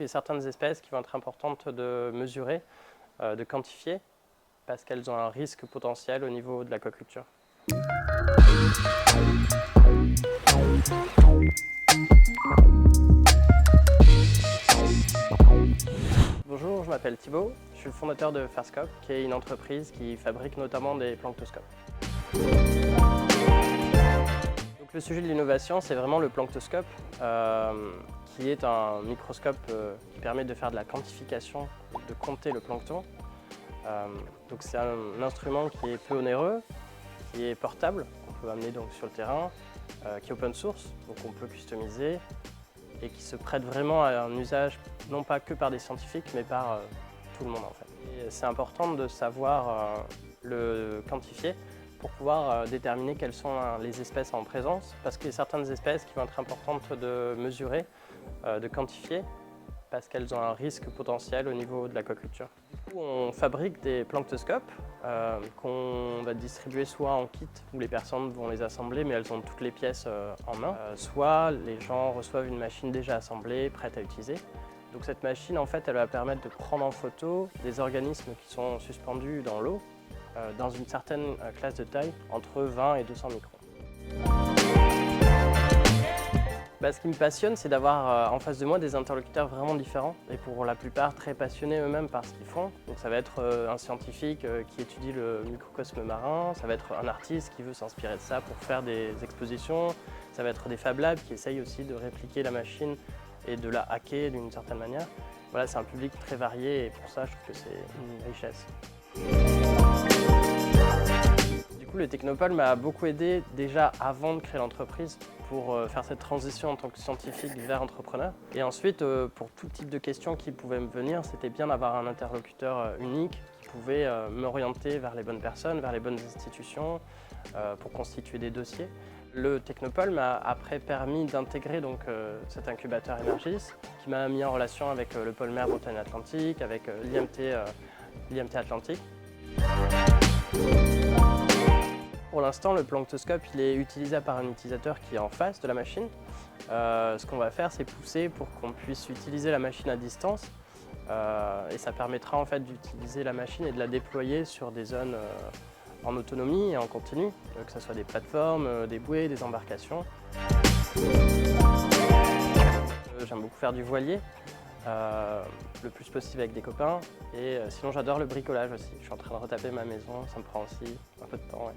Il y a certaines espèces qui vont être importantes de mesurer, de quantifier, parce qu'elles ont un risque potentiel au niveau de l'aquaculture. Bonjour, je m'appelle Thibaut, je suis le fondateur de Ferscope, qui est une entreprise qui fabrique notamment des planctoscopes. Donc, le sujet de l'innovation, c'est vraiment le planctoscope, qui est un microscope qui permet de faire de la quantification, de compter le plancton. Donc c'est un instrument qui est peu onéreux, qui est portable, qu'on peut amener donc sur le terrain, qui est open source, donc on peut customiser et qui se prête vraiment à un usage non pas que par des scientifiques mais par tout le monde en fait. C'est important de savoir le quantifier pour pouvoir déterminer quelles sont les espèces en présence, parce qu'il y a certaines espèces qui vont être importantes de mesurer, de quantifier, parce qu'elles ont un risque potentiel au niveau de l'aquaculture. Du coup, on fabrique des planctoscopes qu'on va distribuer soit en kit où les personnes vont les assembler mais elles ont toutes les pièces en main, soit les gens reçoivent une machine déjà assemblée, prête à utiliser. Donc cette machine, en fait, elle va permettre de prendre en photo des organismes qui sont suspendus dans l'eau dans une certaine classe de taille, entre 20 et 200 microns. Ce qui me passionne, c'est d'avoir en face de moi des interlocuteurs vraiment différents et pour la plupart très passionnés eux-mêmes par ce qu'ils font. Donc ça va être un scientifique qui étudie le microcosme marin, ça va être un artiste qui veut s'inspirer de ça pour faire des expositions, ça va être des Fab Labs qui essayent aussi de répliquer la machine et de la hacker d'une certaine manière. Voilà, c'est un public très varié et pour ça, je trouve que c'est une richesse. Du coup, le Technopole m'a beaucoup aidé déjà avant de créer l'entreprise pour faire cette transition en tant que scientifique vers entrepreneur. Et ensuite, pour tout type de questions qui pouvaient me venir, c'était bien d'avoir un interlocuteur unique qui pouvait m'orienter vers les bonnes personnes, vers les bonnes institutions pour constituer des dossiers. Le Technopole m'a après permis d'intégrer donc cet incubateur Energis qui m'a mis en relation avec le pôle mer Bretagne Atlantique, avec l'IMT Atlantique. Pour l'instant, le planctoscope il est utilisé par un utilisateur qui est en face de la machine. Ce qu'on va faire, c'est pousser pour qu'on puisse utiliser la machine à distance. Et ça permettra en fait d'utiliser la machine et de la déployer sur des zones en autonomie et en continu, que ce soit des plateformes, des bouées, des embarcations. J'aime beaucoup faire du voilier, le plus possible avec des copains. Et sinon, j'adore le bricolage aussi. Je suis en train de retaper ma maison, ça me prend aussi un peu de temps. Ouais.